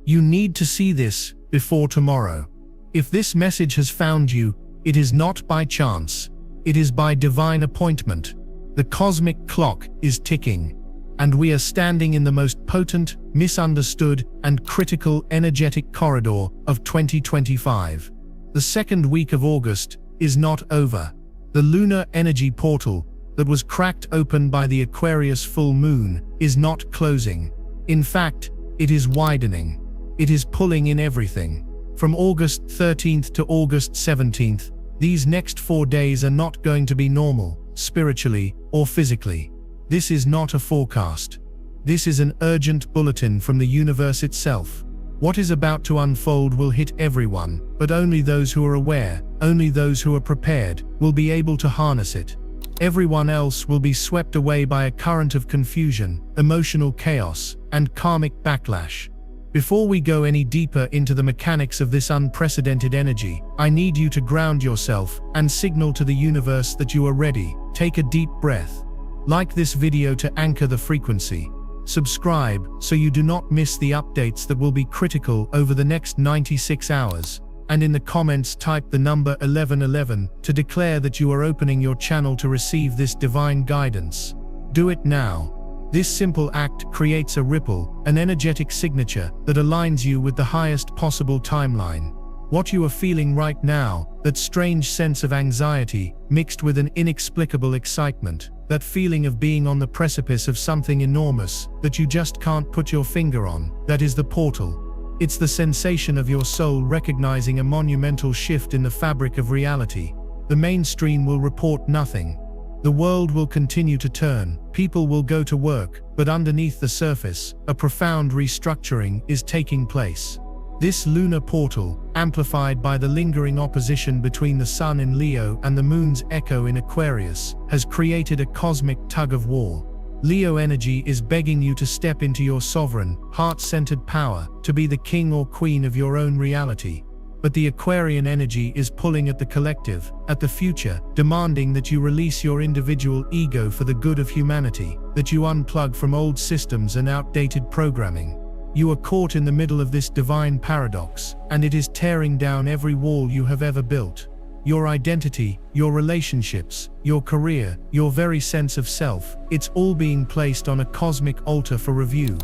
You need to see this before tomorrow. If this message has found you, it is not by chance. It is by divine appointment. The cosmic clock is ticking, and we are standing in the most potent, misunderstood, and critical energetic corridor of 2025. The second week of August is not over. The Lunar Energy Portal that was cracked open by the Aquarius full moon is not closing. In fact, it is widening. It is pulling in everything. From August 13th to August 17th, these next 4 days are not going to be normal, spiritually or physically. This is not a forecast. This is an urgent bulletin from the universe itself. What is about to unfold will hit everyone, but only those who are aware, only those who are prepared, will be able to harness it. Everyone else will be swept away by a current of confusion, emotional chaos, and karmic backlash. Before we go any deeper into the mechanics of this unprecedented energy, I need you to ground yourself and signal to the universe that you are ready. Take a deep breath. Like this video to anchor the frequency. Subscribe so you do not miss the updates that will be critical over the next 96 hours. And in the comments type the number 1111 to declare that you are opening your channel to receive this divine guidance. Do it now. This simple act creates a ripple, an energetic signature that aligns you with the highest possible timeline. What you are feeling right now, that strange sense of anxiety, mixed with an inexplicable excitement, that feeling of being on the precipice of something enormous that you just can't put your finger on, that is the portal. It's the sensation of your soul recognizing a monumental shift in the fabric of reality. The mainstream will report nothing. The world will continue to turn, people will go to work, but underneath the surface, a profound restructuring is taking place. This lunar portal, amplified by the lingering opposition between the sun in Leo and the moon's echo in Aquarius, has created a cosmic tug-of-war. Leo energy is begging you to step into your sovereign, heart-centered power, to be the king or queen of your own reality. But the Aquarian energy is pulling at the collective, at the future, demanding that you release your individual ego for the good of humanity, that you unplug from old systems and outdated programming. You are caught in the middle of this divine paradox, and it is tearing down every wall you have ever built. Your identity, your relationships, your career, your very sense of self, it's all being placed on a cosmic altar for review.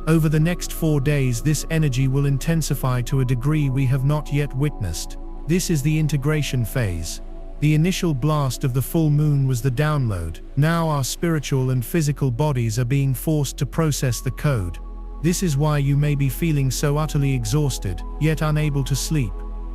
Over the next 4 days, this energy will intensify to a degree we have not yet witnessed. This is the integration phase. The initial blast of the full moon was the download. Now our spiritual and physical bodies are being forced to process the code. This is why you may be feeling so utterly exhausted, yet unable to sleep.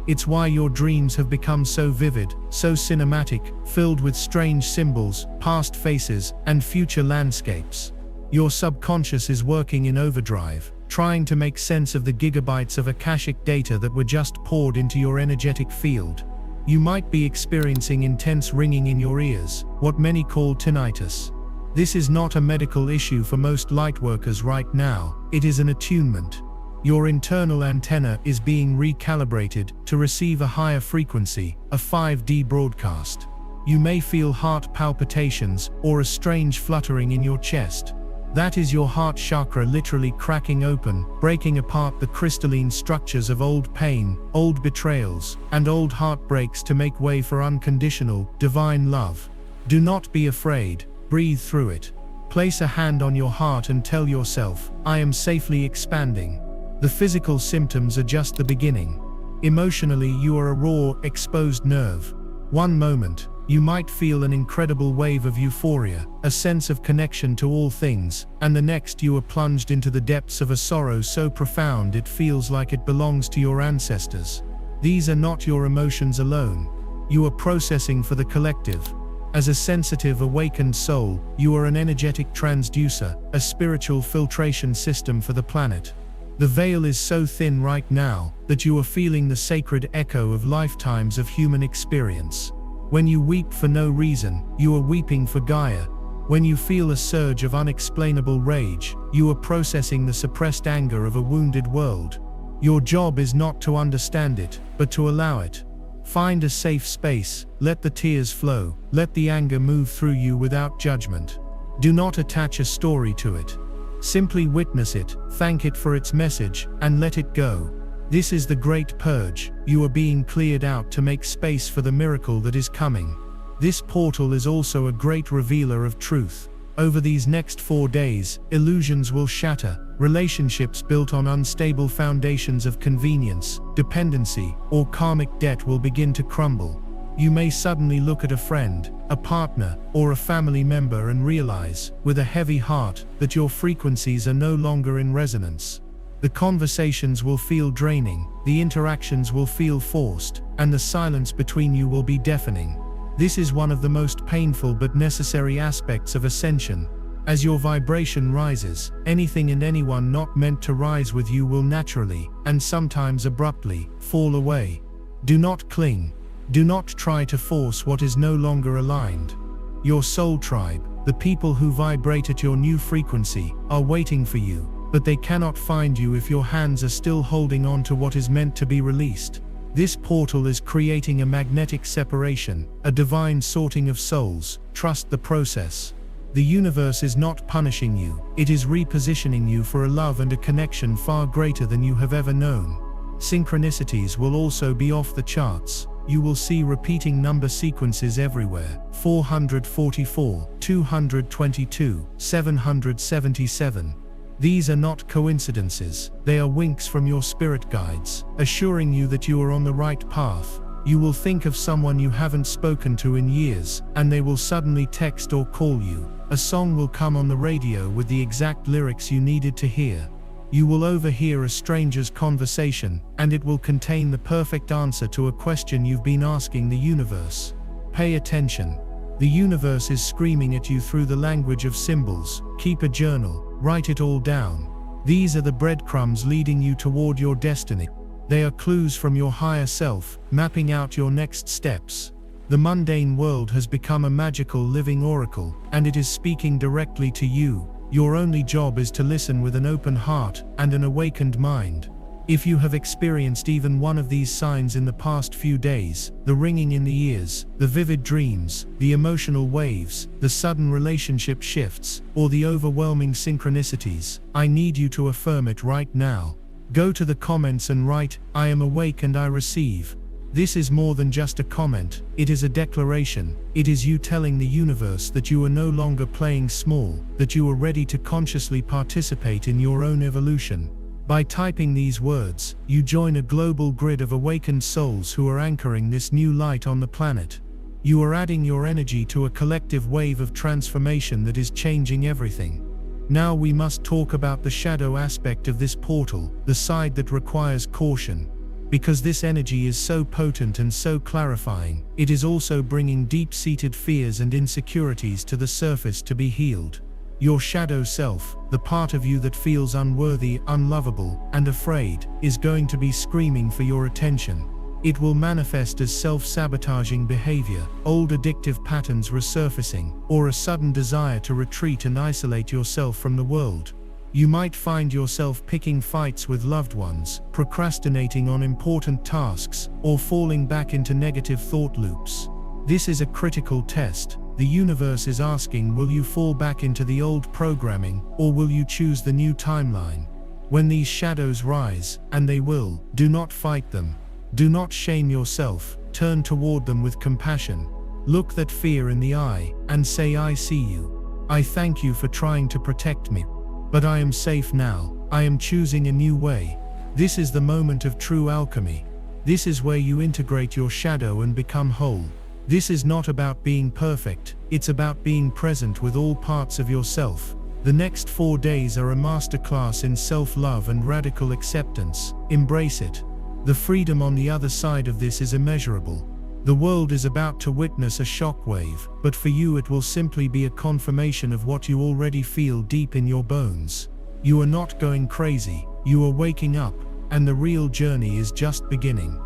It's why your dreams have become so vivid, so cinematic, filled with strange symbols, past faces, and future landscapes. Your subconscious is working in overdrive, trying to make sense of the gigabytes of akashic data that were just poured into your energetic field. You might be experiencing intense ringing in your ears, what many call tinnitus. This is not a medical issue for most lightworkers right now, it is an attunement. Your internal antenna is being recalibrated to receive a higher frequency, a 5D broadcast. You may feel heart palpitations or a strange fluttering in your chest. That is your heart chakra literally cracking open, breaking apart the crystalline structures of old pain, old betrayals, and old heartbreaks to make way for unconditional, divine love. Do not be afraid, breathe through it. Place a hand on your heart and tell yourself, I am safely expanding. The physical symptoms are just the beginning. Emotionally, you are a raw, exposed nerve. One moment, you might feel an incredible wave of euphoria, a sense of connection to all things, and the next you are plunged into the depths of a sorrow so profound it feels like it belongs to your ancestors. These are not your emotions alone. You are processing for the collective. As a sensitive, awakened soul, you are an energetic transducer, a spiritual filtration system for the planet. The veil is so thin right now that you are feeling the sacred echo of lifetimes of human experience. When you weep for no reason, you are weeping for Gaia. When you feel a surge of unexplainable rage, you are processing the suppressed anger of a wounded world. Your job is not to understand it, but to allow it. Find a safe space, let the tears flow, let the anger move through you without judgment. Do not attach a story to it. Simply witness it, thank it for its message, and let it go. This is the great purge. You are being cleared out to make space for the miracle that is coming. This portal is also a great revealer of truth. Over these next 4 days, illusions will shatter, relationships built on unstable foundations of convenience, dependency, or karmic debt will begin to crumble. You may suddenly look at a friend, a partner, or a family member and realize, with a heavy heart, that your frequencies are no longer in resonance. The conversations will feel draining, the interactions will feel forced, and the silence between you will be deafening. This is one of the most painful but necessary aspects of ascension. As your vibration rises, anything and anyone not meant to rise with you will naturally, and sometimes abruptly, fall away. Do not cling. Do not try to force what is no longer aligned. Your soul tribe, the people who vibrate at your new frequency, are waiting for you, but they cannot find you if your hands are still holding on to what is meant to be released. This portal is creating a magnetic separation, a divine sorting of souls. Trust the process. The universe is not punishing you, it is repositioning you for a love and a connection far greater than you have ever known. Synchronicities will also be off the charts. You will see repeating number sequences everywhere: 444, 222, 777. These are not coincidences, they are winks from your spirit guides, assuring you that you are on the right path. You will think of someone you haven't spoken to in years, and they will suddenly text or call you. A song will come on the radio with the exact lyrics you needed to hear. You will overhear a stranger's conversation, and it will contain the perfect answer to a question you've been asking the universe. Pay attention. The universe is screaming at you through the language of symbols. Keep a journal, write it all down. These are the breadcrumbs leading you toward your destiny. They are clues from your higher self, mapping out your next steps. The mundane world has become a magical living oracle, and it is speaking directly to you. Your only job is to listen with an open heart and an awakened mind. If you have experienced even one of these signs in the past few days, the ringing in the ears, the vivid dreams, the emotional waves, the sudden relationship shifts, or the overwhelming synchronicities, I need you to affirm it right now. Go to the comments and write, "I am awake and I receive." This is more than just a comment, it is a declaration. It is you telling the universe that you are no longer playing small, that you are ready to consciously participate in your own evolution. By typing these words, you join a global grid of awakened souls who are anchoring this new light on the planet. You are adding your energy to a collective wave of transformation that is changing everything. Now we must talk about the shadow aspect of this portal, the side that requires caution. Because this energy is so potent and so clarifying, it is also bringing deep-seated fears and insecurities to the surface to be healed. Your shadow self, the part of you that feels unworthy, unlovable, and afraid, is going to be screaming for your attention. It will manifest as self-sabotaging behavior, old addictive patterns resurfacing, or a sudden desire to retreat and isolate yourself from the world. You might find yourself picking fights with loved ones, procrastinating on important tasks, or falling back into negative thought loops. This is a critical test. The universe is asking, will you fall back into the old programming, or will you choose the new timeline? When these shadows rise, and they will, do not fight them. Do not shame yourself, turn toward them with compassion. Look that fear in the eye, and say, "I see you. I thank you for trying to protect me. But I am safe now, I am choosing a new way." This is the moment of true alchemy. This is where you integrate your shadow and become whole. This is not about being perfect, it's about being present with all parts of yourself. The next 4 days are a masterclass in self-love and radical acceptance. Embrace it. The freedom on the other side of this is immeasurable. The world is about to witness a shockwave, but for you it will simply be a confirmation of what you already feel deep in your bones. You are not going crazy, you are waking up, and the real journey is just beginning.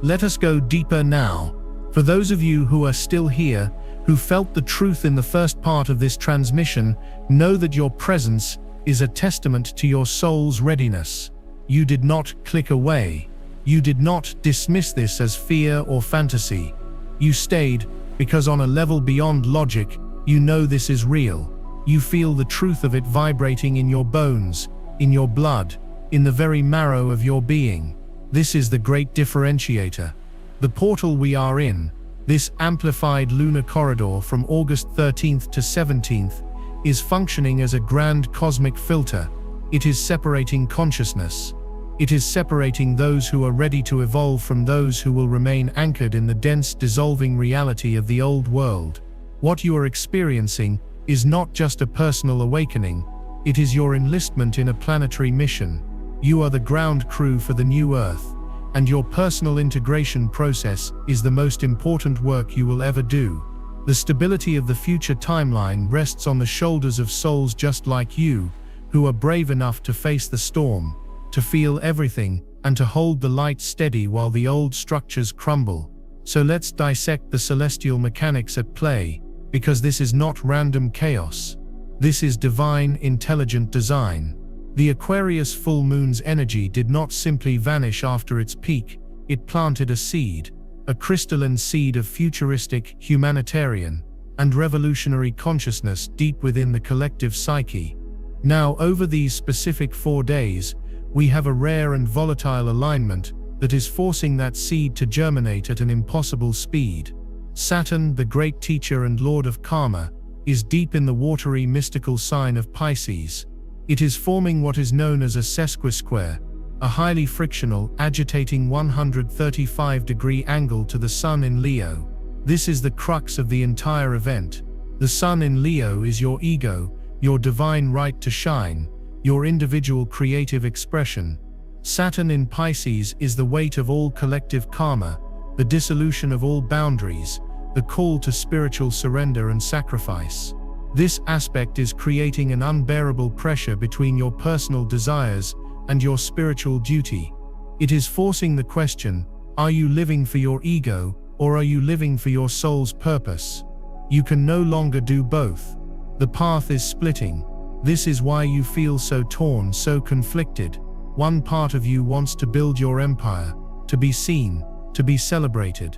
Let us go deeper now. For those of you who are still here, who felt the truth in the first part of this transmission, know that your presence is a testament to your soul's readiness. You did not click away. You did not dismiss this as fear or fantasy. You stayed, because on a level beyond logic, you know this is real. You feel the truth of it vibrating in your bones, in your blood, in the very marrow of your being. This is the great differentiator. The portal we are in, this amplified lunar corridor from August 13th to 17th, is functioning as a grand cosmic filter. It is separating consciousness. It is separating those who are ready to evolve from those who will remain anchored in the dense, dissolving reality of the old world. What you are experiencing is not just a personal awakening, it is your enlistment in a planetary mission. You are the ground crew for the new Earth, and your personal integration process is the most important work you will ever do. The stability of the future timeline rests on the shoulders of souls just like you, who are brave enough to face the storm, to feel everything, and to hold the light steady while the old structures crumble. So let's dissect the celestial mechanics at play, because this is not random chaos. This is divine, intelligent design. The Aquarius full moon's energy did not simply vanish after its peak, it planted a seed, a crystalline seed of futuristic, humanitarian, and revolutionary consciousness deep within the collective psyche. Now, over these specific 4 days, we have a rare and volatile alignment that is forcing that seed to germinate at an impossible speed. Saturn, the great teacher and lord of karma, is deep in the watery mystical sign of Pisces. It is forming what is known as a sesquisquare, a highly frictional, agitating 135-degree angle to the Sun in Leo. This is the crux of the entire event. The Sun in Leo is your ego, your divine right to shine, your individual creative expression. Saturn in Pisces is the weight of all collective karma, the dissolution of all boundaries, the call to spiritual surrender and sacrifice. This aspect is creating an unbearable pressure between your personal desires and your spiritual duty. It is forcing the question, are you living for your ego, or are you living for your soul's purpose? You can no longer do both. The path is splitting. This is why you feel so torn, so conflicted. One part of you wants to build your empire, to be seen, to be celebrated.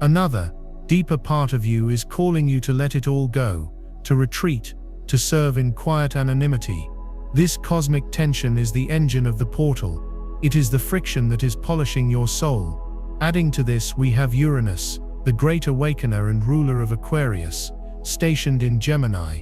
Another, deeper part of you is calling you to let it all go, to retreat, to serve in quiet anonymity. This cosmic tension is the engine of the portal. It is the friction that is polishing your soul. Adding to this, we have Uranus, the great awakener and ruler of Aquarius, stationed in Gemini.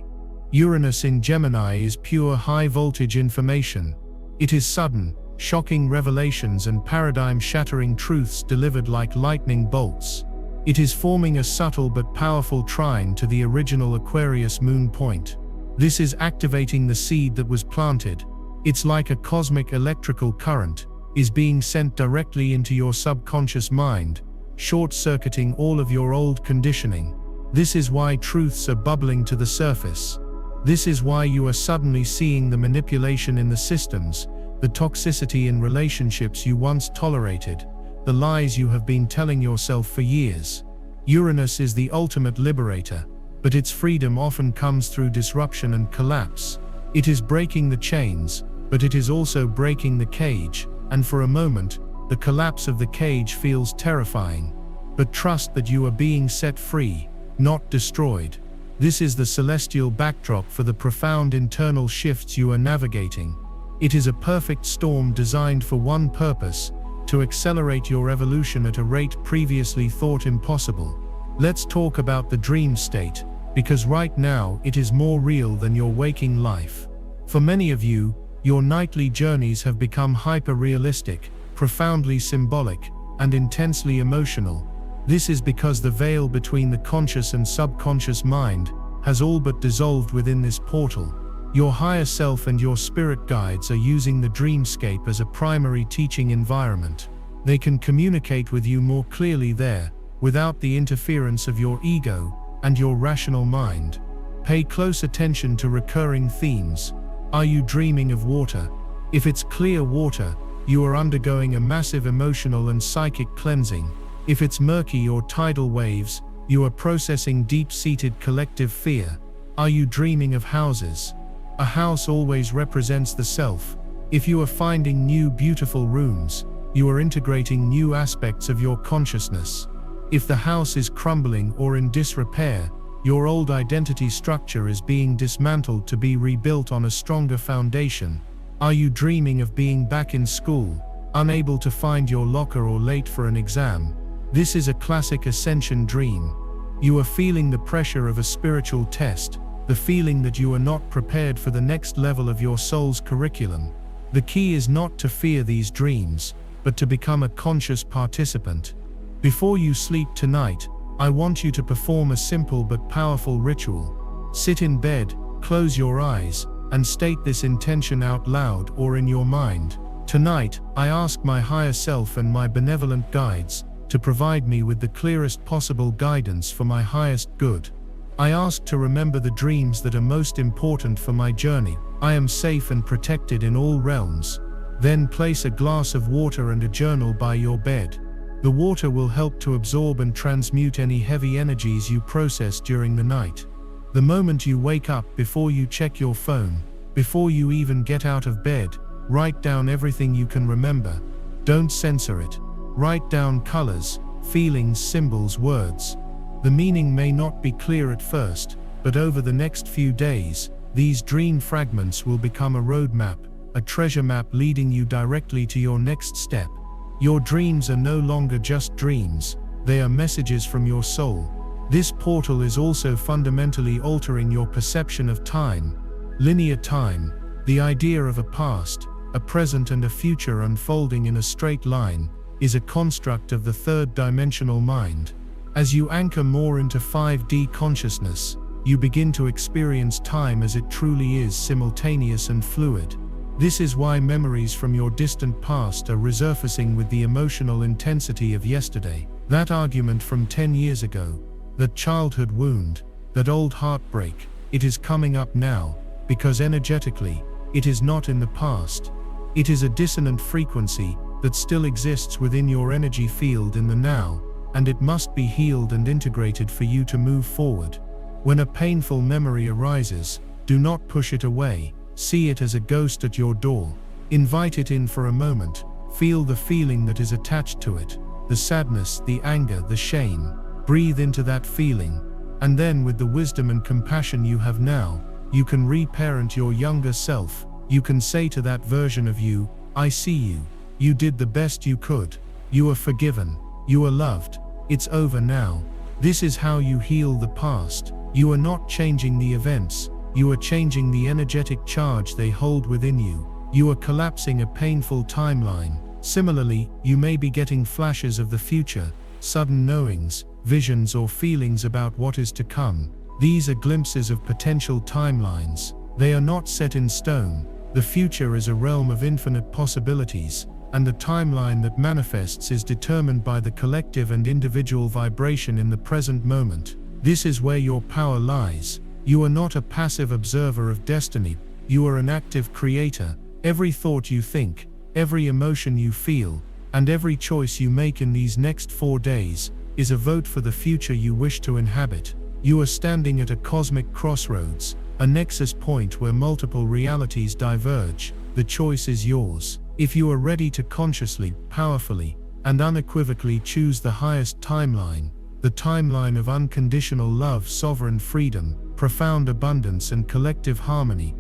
Uranus in Gemini is pure high-voltage information. It is sudden, shocking revelations and paradigm-shattering truths delivered like lightning bolts. It is forming a subtle but powerful trine to the original Aquarius moon point. This is activating the seed that was planted. It's like a cosmic electrical current is being sent directly into your subconscious mind, short-circuiting all of your old conditioning. This is why truths are bubbling to the surface. This is why you are suddenly seeing the manipulation in the systems, the toxicity in relationships you once tolerated, the lies you have been telling yourself for years. Uranus is the ultimate liberator, but its freedom often comes through disruption and collapse. It is breaking the chains, but it is also breaking the cage, and for a moment, the collapse of the cage feels terrifying. But trust that you are being set free, not destroyed. This is the celestial backdrop for the profound internal shifts you are navigating. It is a perfect storm designed for one purpose: to accelerate your evolution at a rate previously thought impossible. Let's talk about the dream state, because right now it is more real than your waking life. For many of you, your nightly journeys have become hyper-realistic, profoundly symbolic, and intensely emotional. This is because the veil between the conscious and subconscious mind has all but dissolved within this portal. Your higher self and your spirit guides are using the dreamscape as a primary teaching environment. They can communicate with you more clearly there, without the interference of your ego and your rational mind. Pay close attention to recurring themes. Are you dreaming of water? If it's clear water, you are undergoing a massive emotional and psychic cleansing. If it's murky or tidal waves, you are processing deep-seated collective fear. Are you dreaming of houses? A house always represents the self. If you are finding new beautiful rooms, you are integrating new aspects of your consciousness. If the house is crumbling or in disrepair, Your old identity structure is being dismantled to be rebuilt on a stronger foundation. Are you dreaming of being back in school, unable to find your locker or late for an exam? This is a classic ascension dream. You are feeling the pressure of a spiritual test, the feeling that you are not prepared for the next level of your soul's curriculum. The key is not to fear these dreams, but to become a conscious participant. Before you sleep tonight, I want you to perform a simple but powerful ritual. Sit in bed, close your eyes, and state this intention out loud or in your mind. Tonight, I ask my higher self and my benevolent guides to provide me with the clearest possible guidance for my highest good. I ask to remember the dreams that are most important for my journey. I am safe and protected in all realms. Then place a glass of water and a journal by your bed. The water will help to absorb and transmute any heavy energies you process during the night. The moment you wake up, before you check your phone, before you even get out of bed, write down everything you can remember. Don't censor it. Write down colors, feelings, symbols, words. The meaning may not be clear at first, but over the next few days, these dream fragments will become a roadmap, a treasure map leading you directly to your next step. Your dreams are no longer just dreams, they are messages from your soul. This portal is also fundamentally altering your perception of time. Linear time, the idea of a past, a present and a future unfolding in a straight line, is a construct of the third-dimensional mind. As you anchor more into 5D consciousness, you begin to experience time as it truly is, simultaneous and fluid. This is why memories from your distant past are resurfacing with the emotional intensity of yesterday. That argument from 10 years ago, that childhood wound, that old heartbreak, it is coming up now, because energetically, it is not in the past. It is a dissonant frequency that still exists within your energy field in the now, and it must be healed and integrated for you to move forward. When a painful memory arises, do not push it away. See it as a ghost at your door. Invite it in for a moment. Feel the feeling that is attached to it, the sadness, the anger, the shame. Breathe into that feeling, and then with the wisdom and compassion you have now, you can reparent your younger self. You can say to that version of you, I see you. You did the best you could. You are forgiven. You are loved. It's over now. This is how you heal the past. You are not changing the events. You are changing the energetic charge they hold within you. You are collapsing a painful timeline. Similarly, you may be getting flashes of the future, sudden knowings, visions or feelings about what is to come. These are glimpses of potential timelines. They are not set in stone. The future is a realm of infinite possibilities, and the timeline that manifests is determined by the collective and individual vibration in the present moment. This is where your power lies. You are not a passive observer of destiny, you are an active creator. Every thought you think, every emotion you feel, and every choice you make in these next 4 days, is a vote for the future you wish to inhabit. You are standing at a cosmic crossroads, a nexus point where multiple realities diverge. The choice is yours. If you are ready to consciously, powerfully, and unequivocally choose the highest timeline, the timeline of unconditional love, sovereign freedom, profound abundance and collective harmony,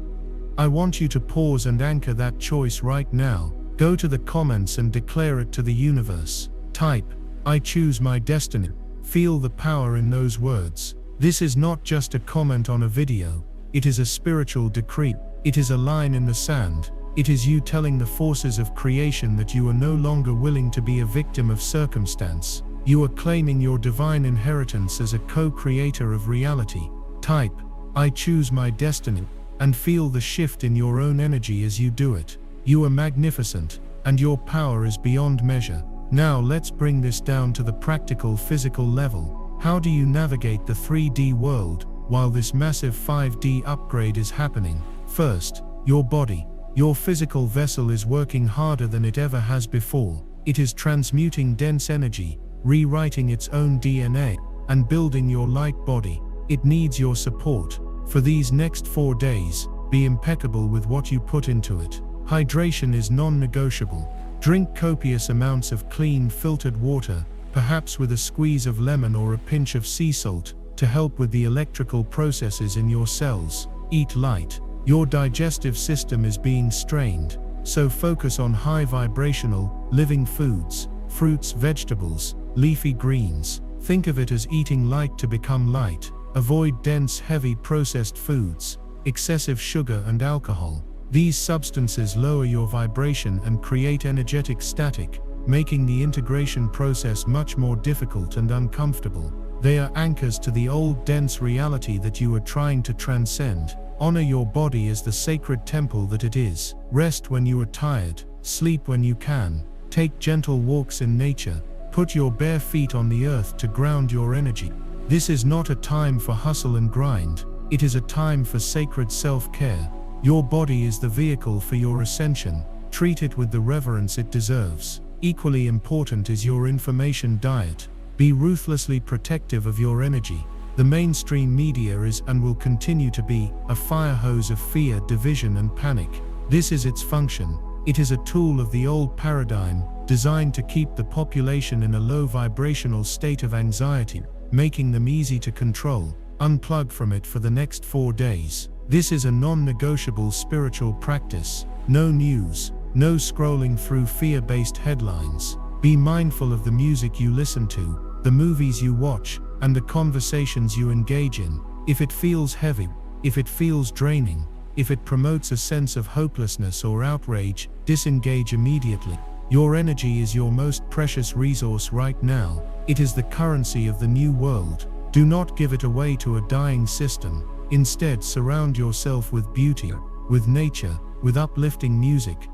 I want you to pause and anchor that choice right now. Go to the comments and declare it to the universe. Type, I choose my destiny. Feel the power in those words. This is not just a comment on a video. It is a spiritual decree. It is a line in the sand. It is you telling the forces of creation that you are no longer willing to be a victim of circumstance. You are claiming your divine inheritance as a co-creator of reality. Type, I choose my destiny, and feel the shift in your own energy as you do it. You are magnificent, and your power is beyond measure. Now let's bring this down to the practical physical level. How do you navigate the 3D world while this massive 5D upgrade is happening? First, your body. Your physical vessel is working harder than it ever has before. It is transmuting dense energy, rewriting its own DNA, and building your light body. It needs your support. For these next 4 days, be impeccable with what you put into it. Hydration is non-negotiable. Drink copious amounts of clean, filtered water, perhaps with a squeeze of lemon or a pinch of sea salt, to help with the electrical processes in your cells. Eat light. Your digestive system is being strained, so focus on high vibrational, living foods, fruits, vegetables, leafy greens. Think of it as eating light to become light. Avoid dense, heavy processed foods, excessive sugar and alcohol. These substances lower your vibration and create energetic static, making the integration process much more difficult and uncomfortable. They are anchors to the old, dense reality that you are trying to transcend. Honor your body as the sacred temple that it is. Rest when you are tired, sleep when you can. Take gentle walks in nature. Put your bare feet on the earth to ground your energy. This is not a time for hustle and grind. It is a time for sacred self-care. Your body is the vehicle for your ascension. Treat it with the reverence it deserves. Equally important is your information diet. Be ruthlessly protective of your energy. The mainstream media is and will continue to be a fire hose of fear, division and panic. This is its function. It is a tool of the old paradigm, designed to keep the population in a low vibrational state of anxiety, making them easy to control. Unplug from it for the next 4 days. This is a non-negotiable spiritual practice. No news, no scrolling through fear-based headlines. Be mindful of the music you listen to, the movies you watch, and the conversations you engage in. If it feels heavy, if it feels draining, if it promotes a sense of hopelessness or outrage, disengage immediately. Your energy is your most precious resource right now. It is the currency of the new world. Do not give it away to a dying system. Instead, surround yourself with beauty, with nature, with uplifting music,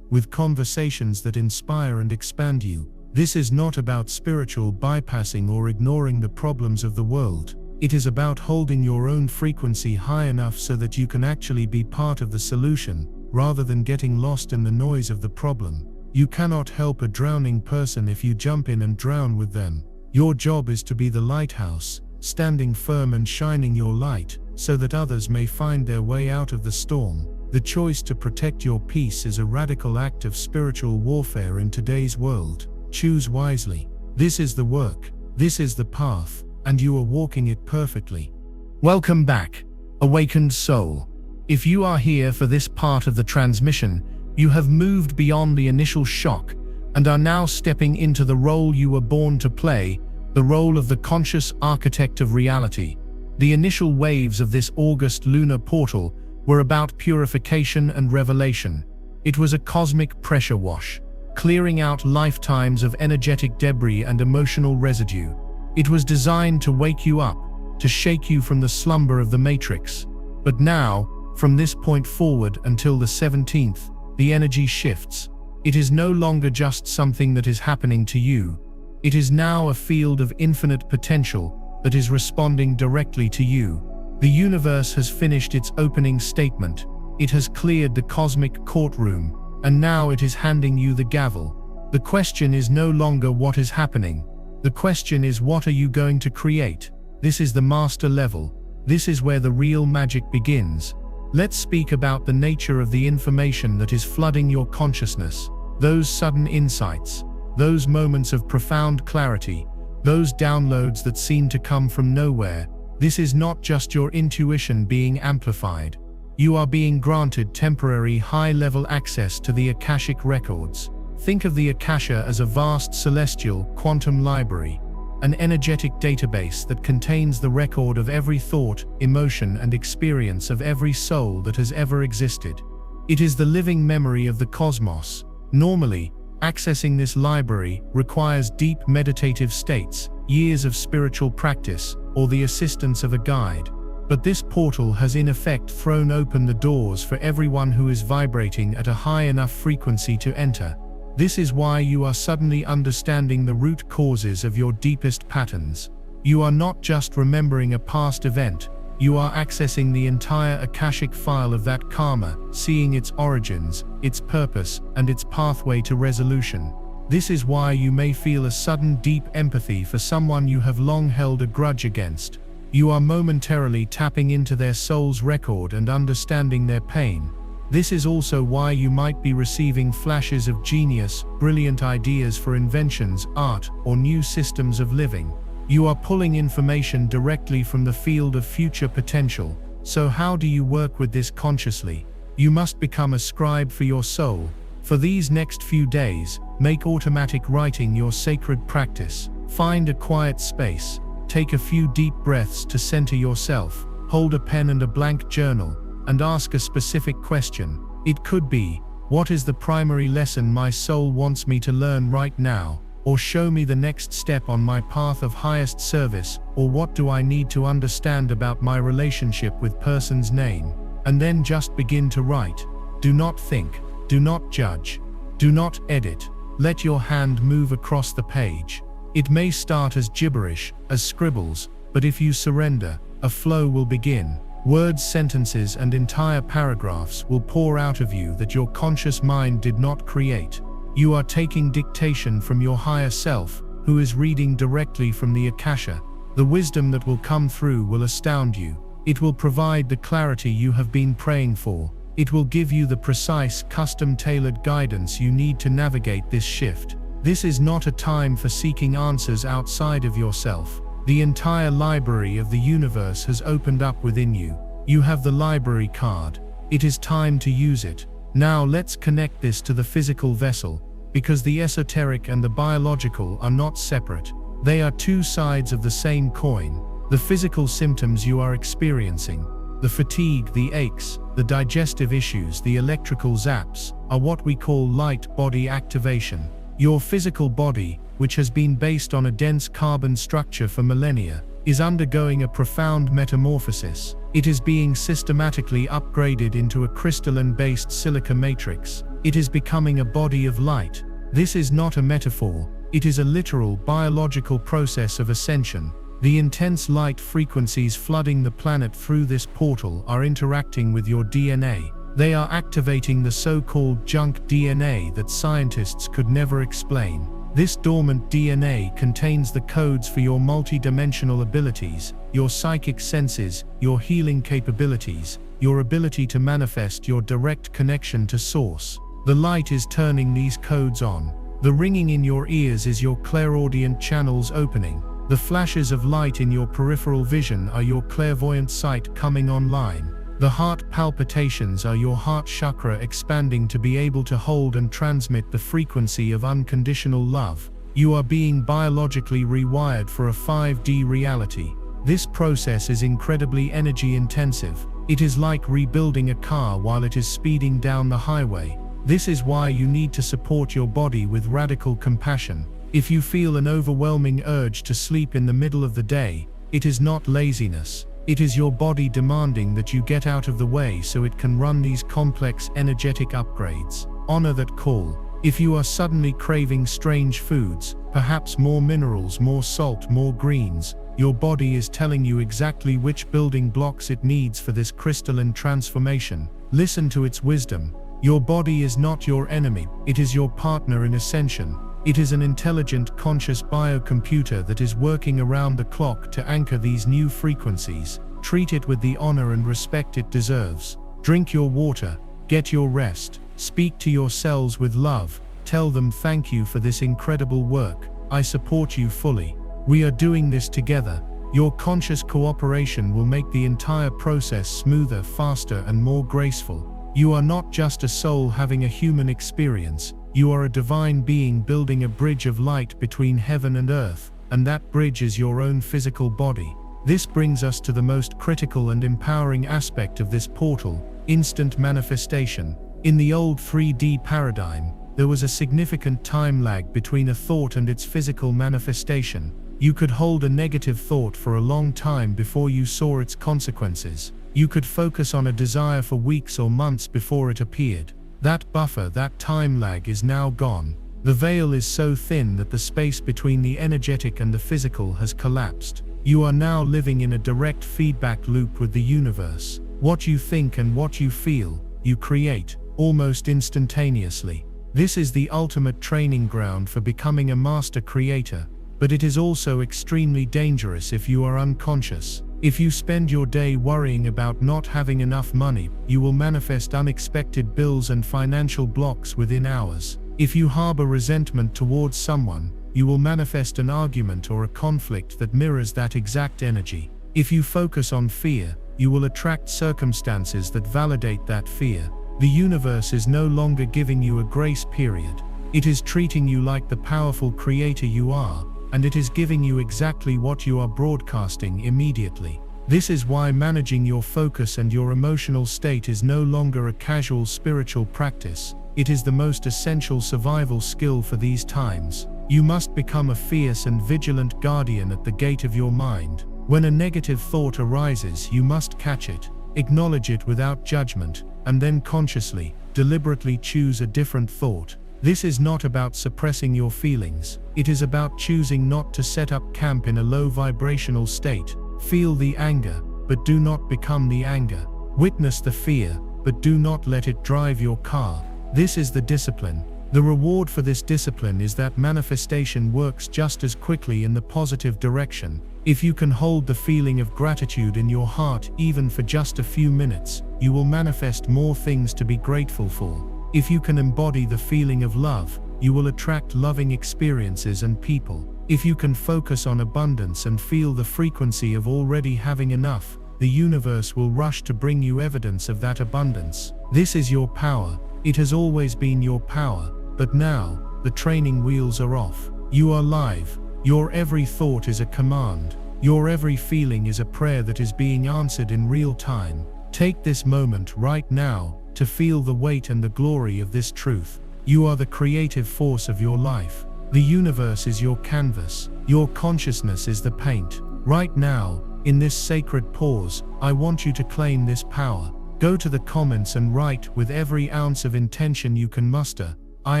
with conversations that inspire and expand you. This is not about spiritual bypassing or ignoring the problems of the world. It is about holding your own frequency high enough so that you can actually be part of the solution, rather than getting lost in the noise of the problem. You cannot help a drowning person if you jump in and drown with them. Your job is to be the lighthouse, standing firm and shining your light, so that others may find their way out of the storm. The choice to protect your peace is a radical act of spiritual warfare in today's world. Choose wisely. This is the work, this is the path, and you are walking it perfectly. Welcome back, awakened soul. If you are here for this part of the transmission, you have moved beyond the initial shock and are now stepping into the role you were born to play, the role of the conscious architect of reality. The initial waves of this August lunar portal were about purification and revelation. It was a cosmic pressure wash, clearing out lifetimes of energetic debris and emotional residue. It was designed to wake you up, to shake you from the slumber of the matrix. But now, from this point forward until the 17th, the energy shifts. It is no longer just something that is happening to you. It is now a field of infinite potential that is responding directly to you. The universe has finished its opening statement. It has cleared the cosmic courtroom, and now it is handing you the gavel. The question is no longer what is happening. The question is, what are you going to create? This is the master level. This is where the real magic begins. Let's speak about the nature of the information that is flooding your consciousness. Those sudden insights, those moments of profound clarity, those downloads that seem to come from nowhere. This is not just your intuition being amplified. You are being granted temporary high-level access to the Akashic records. Think of the Akasha as a vast celestial quantum library, an energetic database that contains the record of every thought, emotion, and experience of every soul that has ever existed. It is the living memory of the cosmos. Normally, accessing this library requires deep meditative states, years of spiritual practice, or the assistance of a guide. But this portal has in effect thrown open the doors for everyone who is vibrating at a high enough frequency to enter. This is why you are suddenly understanding the root causes of your deepest patterns. You are not just remembering a past event, you are accessing the entire Akashic file of that karma, seeing its origins, its purpose, and its pathway to resolution. This is why you may feel a sudden deep empathy for someone you have long held a grudge against. You are momentarily tapping into their soul's record and understanding their pain. This is also why you might be receiving flashes of genius, brilliant ideas for inventions, art, or new systems of living. You are pulling information directly from the field of future potential. So how do you work with this consciously? You must become a scribe for your soul. For these next few days, make automatic writing your sacred practice. Find a quiet space. Take a few deep breaths to center yourself. Hold a pen and a blank journal, and ask a specific question. It could be, what is the primary lesson my soul wants me to learn right now? Or show me the next step on my path of highest service? Or what do I need to understand about my relationship with person's name? And then just begin to write. Do not think. Do not judge. Do not edit. Let your hand move across the page. It may start as gibberish, as scribbles, but if you surrender, a flow will begin. Words, sentences, and entire paragraphs will pour out of you that your conscious mind did not create. You are taking dictation from your higher self, who is reading directly from the Akasha. The wisdom that will come through will astound you. It will provide the clarity you have been praying for. It will give you the precise, custom-tailored guidance you need to navigate this shift. This is not a time for seeking answers outside of yourself. The entire library of the universe has opened up within you. You have the library card. It is time to use it. Now let's connect this to the physical vessel, because the esoteric and the biological are not separate. They are two sides of the same coin. The physical symptoms you are experiencing, the fatigue, the aches, the digestive issues, the electrical zaps, are what we call light body activation. Your physical body, which has been based on a dense carbon structure for millennia, is undergoing a profound metamorphosis. It is being systematically upgraded into a crystalline-based silica matrix. It is becoming a body of light. This is not a metaphor. It is a literal biological process of ascension. The intense light frequencies flooding the planet through this portal are interacting with your DNA. They are activating the so-called junk DNA that scientists could never explain. This dormant DNA contains the codes for your multidimensional abilities, your psychic senses, your healing capabilities, your ability to manifest your direct connection to Source. The light is turning these codes on. The ringing in your ears is your clairaudient channels opening. The flashes of light in your peripheral vision are your clairvoyant sight coming online. The heart palpitations are your heart chakra expanding to be able to hold and transmit the frequency of unconditional love. You are being biologically rewired for a 5D reality. This process is incredibly energy intensive. It is like rebuilding a car while it is speeding down the highway. This is why you need to support your body with radical compassion. If you feel an overwhelming urge to sleep in the middle of the day, it is not laziness. It is your body demanding that you get out of the way so it can run these complex energetic upgrades. Honor that call. If you are suddenly craving strange foods, perhaps more minerals, more salt, more greens, your body is telling you exactly which building blocks it needs for this crystalline transformation. Listen to its wisdom. Your body is not your enemy, it is your partner in ascension. It is an intelligent, conscious biocomputer that is working around the clock to anchor these new frequencies. Treat it with the honor and respect it deserves. Drink your water, get your rest, speak to your cells with love, tell them thank you for this incredible work. I support you fully. We are doing this together. Your conscious cooperation will make the entire process smoother, faster, and more graceful. You are not just a soul having a human experience. You are a divine being building a bridge of light between heaven and earth, and that bridge is your own physical body. This brings us to the most critical and empowering aspect of this portal, instant manifestation. In the old 3D paradigm, there was a significant time lag between a thought and its physical manifestation. You could hold a negative thought for a long time before you saw its consequences. You could focus on a desire for weeks or months before it appeared. That buffer, that time lag is now gone. The veil is so thin that the space between the energetic and the physical has collapsed. You are now living in a direct feedback loop with the universe. What you think and what you feel, you create, almost instantaneously. This is the ultimate training ground for becoming a master creator, but it is also extremely dangerous if you are unconscious. If you spend your day worrying about not having enough money, you will manifest unexpected bills and financial blocks within hours. If you harbor resentment towards someone, you will manifest an argument or a conflict that mirrors that exact energy. If you focus on fear, you will attract circumstances that validate that fear. The universe is no longer giving you a grace period. It is treating you like the powerful creator you are, and it is giving you exactly what you are broadcasting immediately. This is why managing your focus and your emotional state is no longer a casual spiritual practice. It is the most essential survival skill for these times. You must become a fierce and vigilant guardian at the gate of your mind. When a negative thought arises, you must catch it, acknowledge it without judgment, and then consciously, deliberately choose a different thought. This is not about suppressing your feelings. It is about choosing not to set up camp in a low vibrational state. Feel the anger, but do not become the anger. Witness the fear, but do not let it drive your car. This is the discipline. The reward for this discipline is that manifestation works just as quickly in the positive direction. If you can hold the feeling of gratitude in your heart even for just a few minutes, you will manifest more things to be grateful for. If you can embody the feeling of love, you will attract loving experiences and people. If you can focus on abundance and feel the frequency of already having enough, the universe will rush to bring you evidence of that abundance. This is your power. It has always been your power, but now, the training wheels are off. You are live. Your every thought is a command. Your every feeling is a prayer that is being answered in real time. Take this moment right now to feel the weight and the glory of this truth. You are the creative force of your life. The universe is your canvas. Your consciousness is the paint. Right now, in this sacred pause, I want you to claim this power. Go to the comments and write with every ounce of intention you can muster, "I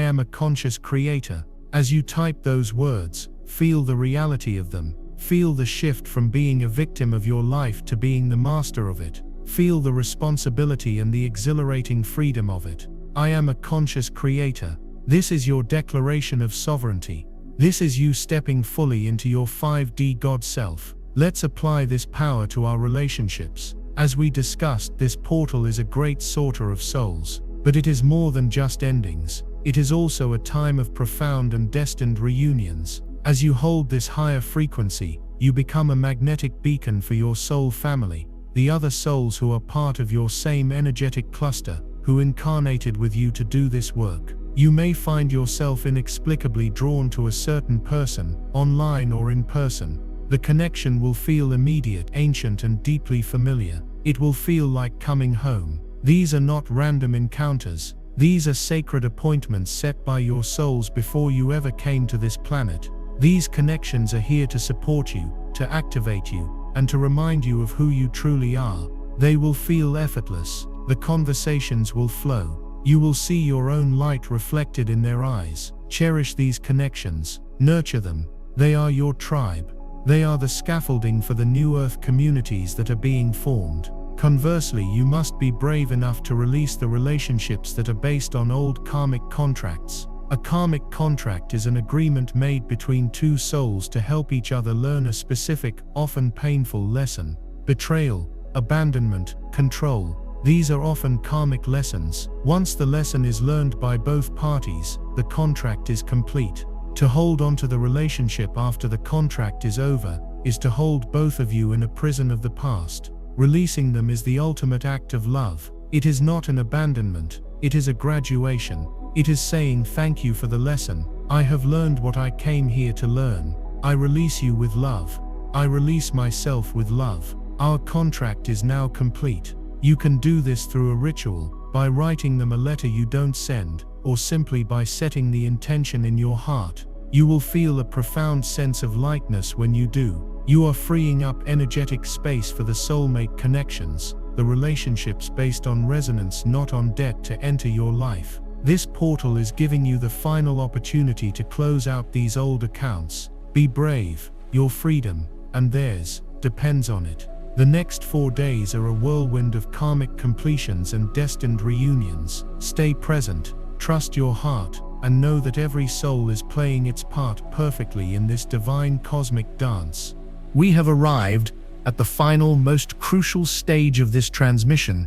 am a conscious creator." As you type those words, feel the reality of them. Feel the shift from being a victim of your life to being the master of it. Feel the responsibility and the exhilarating freedom of it. I am a conscious creator. This is your declaration of sovereignty. This is you stepping fully into your 5D God self. Let's apply this power to our relationships. As we discussed, this portal is a great sorter of souls, but it is more than just endings. It is also a time of profound and destined reunions. As you hold this higher frequency, you become a magnetic beacon for your soul family, the other souls who are part of your same energetic cluster, who incarnated with you to do this work. You may find yourself inexplicably drawn to a certain person, online or in person. The connection will feel immediate, ancient, and deeply familiar. It will feel like coming home. These are not random encounters. These are sacred appointments set by your souls before you ever came to this planet. These connections are here to support you, to activate you, and to remind you of who you truly are. They will feel effortless. The conversations will flow. You will see your own light reflected in their eyes. Cherish these connections. Nurture them. They are your tribe. They are the scaffolding for the new earth communities that are being formed. Conversely, you must be brave enough to release the relationships that are based on old karmic contracts. A karmic contract is an agreement made between two souls to help each other learn a specific, often painful lesson. Betrayal, abandonment, control. These are often karmic lessons. Once the lesson is learned by both parties, the contract is complete. To hold on to the relationship after the contract is over is to hold both of you in a prison of the past. Releasing them is the ultimate act of love. It is not an abandonment, it is a graduation. It is saying thank you for the lesson. I have learned what I came here to learn. I release you with love. I release myself with love. Our contract is now complete. You can do this through a ritual, by writing them a letter you don't send, or simply by setting the intention in your heart. You will feel a profound sense of lightness when you do. You are freeing up energetic space for the soulmate connections, the relationships based on resonance, not on debt, to enter your life. This portal is giving you the final opportunity to close out these old accounts. Be brave. Your freedom, and theirs, depends on it. The next 4 days are a whirlwind of karmic completions and destined reunions. Stay present, trust your heart, and know that every soul is playing its part perfectly in this divine cosmic dance. We have arrived at the final, most crucial stage of this transmission,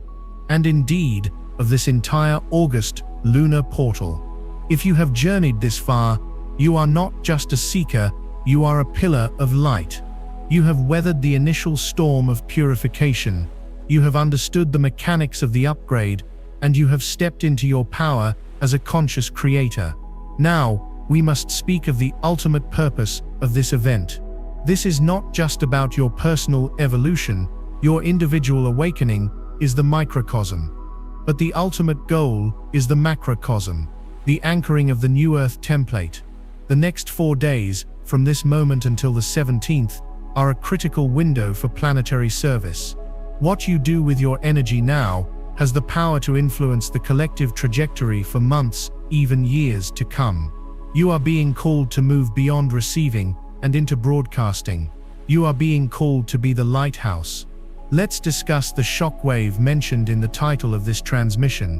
and indeed, of this entire August Lunar Portal. If you have journeyed this far, You are not just a seeker, you are a pillar of light. You have weathered the initial storm of purification. You have understood the mechanics of the upgrade, and you have stepped into your power as a conscious creator. Now, we must speak of the ultimate purpose of this event. This is not just about your personal evolution, your individual awakening is the microcosm. But the ultimate goal is the macrocosm, the anchoring of the new Earth template. The next 4 days, from this moment until the 17th, are a critical window for planetary service. What you do with your energy now has the power to influence the collective trajectory for months, even years to come. You are being called to move beyond receiving and into broadcasting. You are being called to be the lighthouse. Let's discuss the shockwave mentioned in the title of this transmission.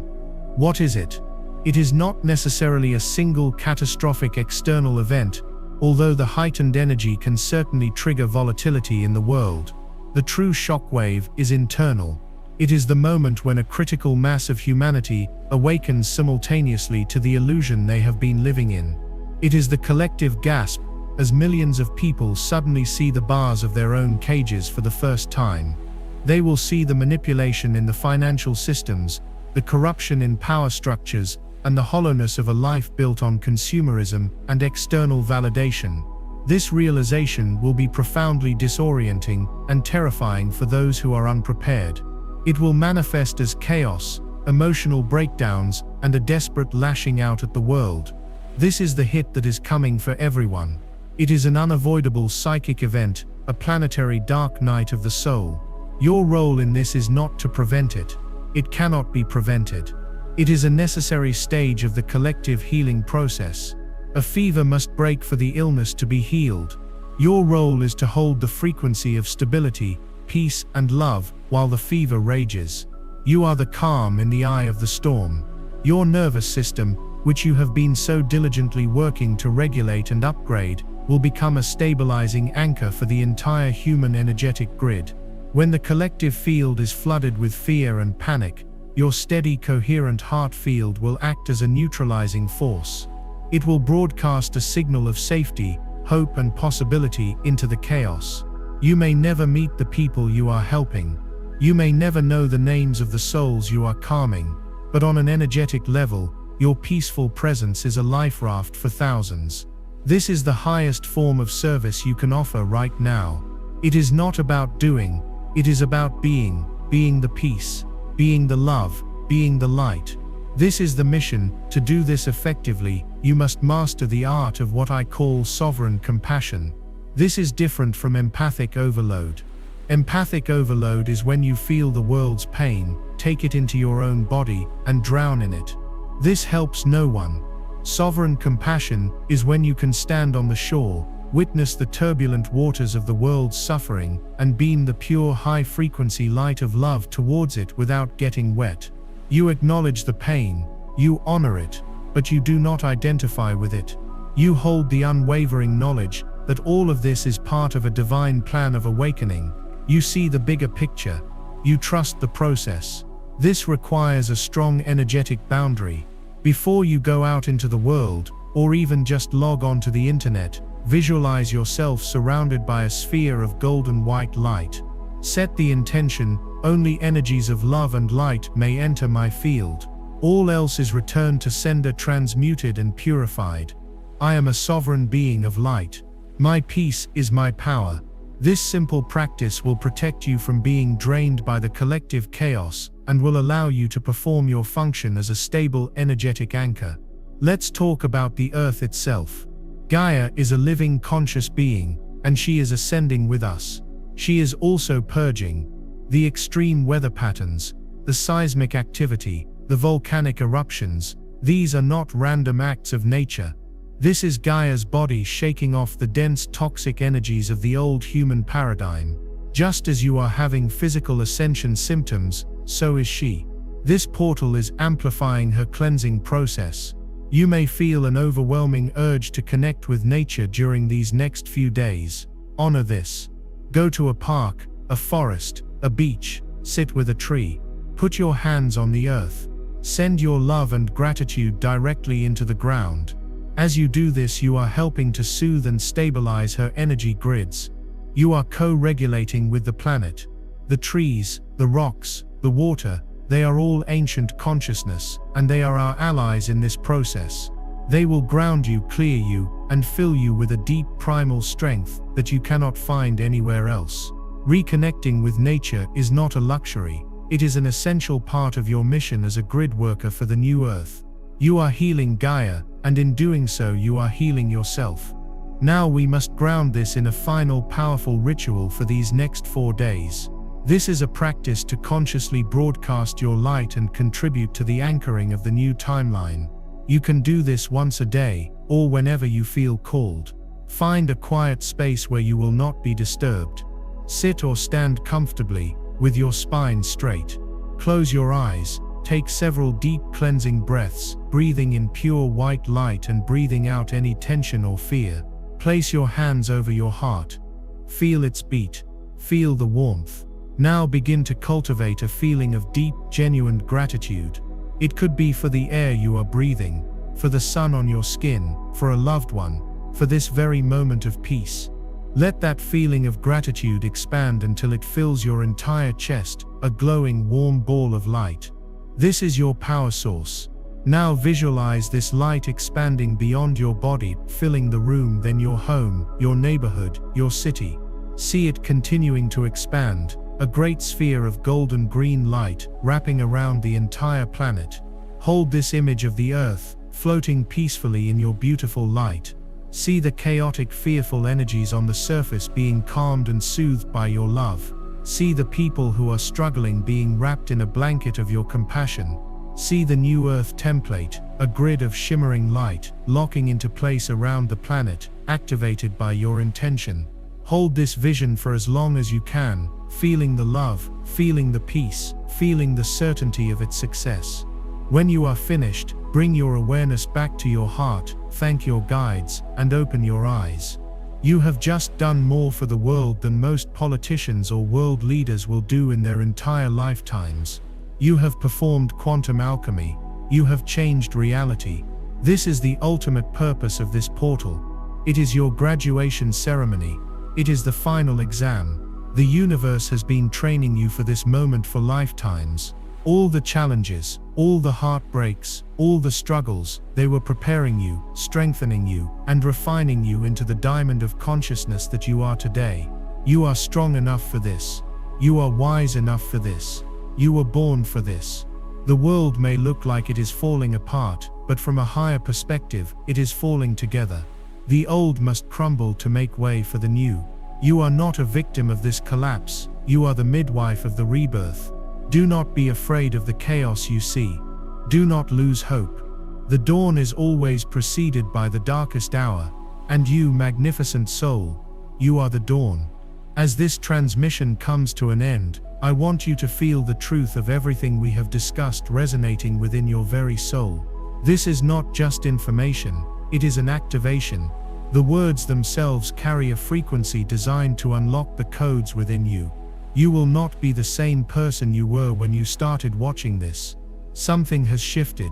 What is it? It is not necessarily a single catastrophic external event, although the heightened energy can certainly trigger volatility in the world. The true shockwave is internal. It is the moment when a critical mass of humanity awakens simultaneously to the illusion they have been living in. It is the collective gasp as millions of people suddenly see the bars of their own cages for the first time. They will see the manipulation in the financial systems, the corruption in power structures, and the hollowness of a life built on consumerism and external validation. This realization will be profoundly disorienting and terrifying for those who are unprepared. It will manifest as chaos, emotional breakdowns, and a desperate lashing out at the world. This is the hit that is coming for everyone. It is an unavoidable psychic event, a planetary dark night of the soul. Your role in this is not to prevent it. It cannot be prevented. It is a necessary stage of the collective healing process. A fever must break for the illness to be healed. Your role is to hold the frequency of stability, peace, and love while the fever rages. You are the calm in the eye of the storm. Your nervous system, which you have been so diligently working to regulate and upgrade, will become a stabilizing anchor for the entire human energetic grid. When the collective field is flooded with fear and panic, your steady, coherent heart field will act as a neutralizing force. It will broadcast a signal of safety, hope, and possibility into the chaos. You may never meet the people you are helping. You may never know the names of the souls you are calming, but on an energetic level, your peaceful presence is a life raft for thousands. This is the highest form of service you can offer right now. It is not about doing, it is about being the peace, being the love, being the light. This is the mission. To do this effectively, you must master the art of what I call sovereign compassion. This is different from empathic overload. Empathic overload is when you feel the world's pain, take it into your own body, and drown in it. This helps no one. Sovereign compassion is when you can stand on the shore, witness the turbulent waters of the world's suffering, and beam the pure high-frequency light of love towards it without getting wet. You acknowledge the pain, you honor it, but you do not identify with it. You hold the unwavering knowledge that all of this is part of a divine plan of awakening. You see the bigger picture. You trust the process. This requires a strong energetic boundary. Before you go out into the world, or even just log on to the internet, visualize yourself surrounded by a sphere of golden white light. Set the intention, only energies of love and light may enter my field. All else is returned to sender, transmuted and purified. I am a sovereign being of light. My peace is my power. This simple practice will protect you from being drained by the collective chaos and will allow you to perform your function as a stable energetic anchor. Let's talk about the Earth itself. Gaia is a living conscious being, and she is ascending with us. She is also purging. The extreme weather patterns, the seismic activity, the volcanic eruptions, these are not random acts of nature. This is Gaia's body shaking off the dense toxic energies of the old human paradigm. Just as you are having physical ascension symptoms, so is she. This portal is amplifying her cleansing process. You may feel an overwhelming urge to connect with nature during these next few days. Honor this. Go to a park, a forest, a beach, sit with a tree. Put your hands on the earth. Send your love and gratitude directly into the ground. As you do this, you are helping to soothe and stabilize her energy grids. You are co-regulating with the planet. The trees, the rocks, the water, they are all ancient consciousness, and they are our allies in this process. They will ground you, clear you, and fill you with a deep primal strength that you cannot find anywhere else. Reconnecting with nature is not a luxury, it is an essential part of your mission as a grid worker for the new Earth. You are healing Gaia, and in doing so you are healing yourself. Now we must ground this in a final powerful ritual for these next 4 days. This is a practice to consciously broadcast your light and contribute to the anchoring of the new timeline. You can do this once a day, or whenever you feel called. Find a quiet space where you will not be disturbed. Sit or stand comfortably, with your spine straight. Close your eyes, take several deep cleansing breaths, breathing in pure white light and breathing out any tension or fear. Place your hands over your heart. Feel its beat. Feel the warmth. Now begin to cultivate a feeling of deep, genuine gratitude. It could be for the air you are breathing, for the sun on your skin, for a loved one, for this very moment of peace. Let that feeling of gratitude expand until it fills your entire chest, a glowing, warm ball of light. This is your power source. Now visualize this light expanding beyond your body, filling the room, then your home, your neighborhood, your city. See it continuing to expand, a great sphere of golden green light wrapping around the entire planet. Hold this image of the Earth, floating peacefully in your beautiful light. See the chaotic, fearful energies on the surface being calmed and soothed by your love. See the people who are struggling being wrapped in a blanket of your compassion. See the new Earth template, a grid of shimmering light, locking into place around the planet, activated by your intention. Hold this vision for as long as you can, feeling the love, feeling the peace, feeling the certainty of its success. When you are finished, bring your awareness back to your heart, thank your guides, and open your eyes. You have just done more for the world than most politicians or world leaders will do in their entire lifetimes. You have performed quantum alchemy. You have changed reality. This is the ultimate purpose of this portal. It is your graduation ceremony. It is the final exam. The universe has been training you for this moment for lifetimes. All the challenges, all the heartbreaks, all the struggles, they were preparing you, strengthening you, and refining you into the diamond of consciousness that you are today. You are strong enough for this. You are wise enough for this. You were born for this. The world may look like it is falling apart, but from a higher perspective, it is falling together. The old must crumble to make way for the new. You are not a victim of this collapse. You are the midwife of the rebirth. Do not be afraid of the chaos you see. Do not lose hope. The dawn is always preceded by the darkest hour, and you, magnificent soul, you are the dawn. As this transmission comes to an end, I want you to feel the truth of everything we have discussed resonating within your very soul. This is not just information, it is an activation. The words themselves carry a frequency designed to unlock the codes within you. You will not be the same person you were when you started watching this. Something has shifted.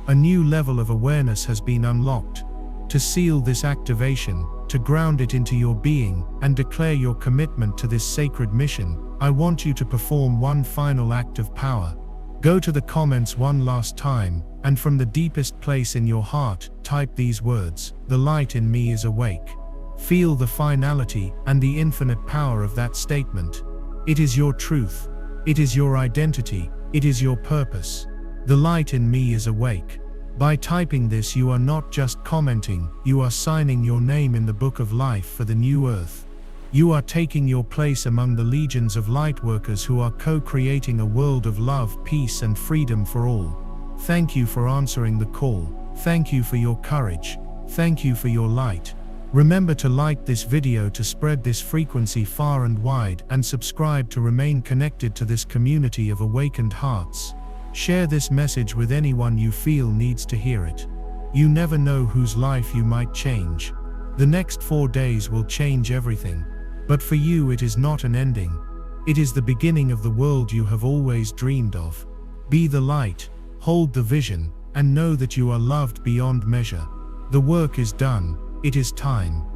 A new level of awareness has been unlocked. To seal this activation, to ground it into your being, and declare your commitment to this sacred mission, I want you to perform one final act of power. Go to the comments one last time, and from the deepest place in your heart, type these words: "The light in me is awake." Feel the finality and the infinite power of that statement. It is your truth. It is your identity. It is your purpose. The light in me is awake. By typing this, you are not just commenting, you are signing your name in the book of life for the new earth. You are taking your place among the legions of lightworkers who are co-creating a world of love, peace, and freedom for all. Thank you for answering the call. Thank you for your courage. Thank you for your light. Remember to like this video to spread this frequency far and wide, and subscribe to remain connected to this community of awakened hearts. Share this message with anyone you feel needs to hear it. You never know whose life you might change. The next 4 days will change everything. But for you it is not an ending. It is the beginning of the world you have always dreamed of. Be the light, hold the vision, and know that you are loved beyond measure. The work is done, it is time.